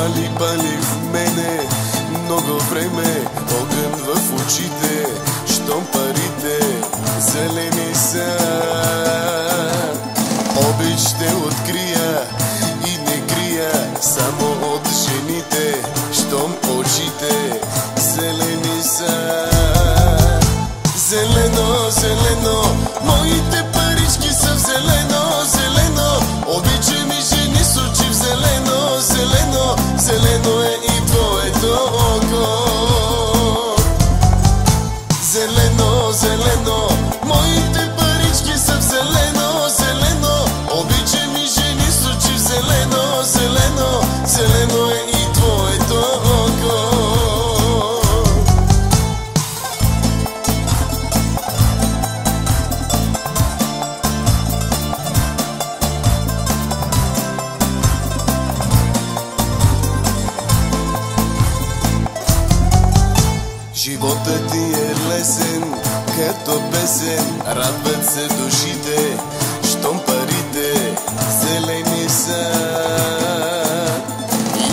пали в мене много време, огън в очите, щом парите зелени са. Обич ще открия и не крия само от жените, щом очите зелени са. Зелено, зелено, моите парички са в зелено, зелено. Обичани жени с очи в зелено, зелено. Зелено е и твоето око. Зелено, зелено, моите парички са в зелено, зелено. Обичани жени с очи в зелено, зелено. Зелено е и твоето око. Животът ти е лесен, като песен, радват се душите, щом парите зелени са.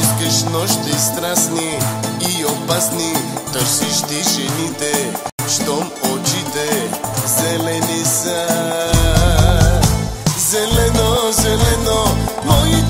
Искаш нощи страстни и опасни, търсиш ти жените, щом очите зелени са. Зелено, зелено, моите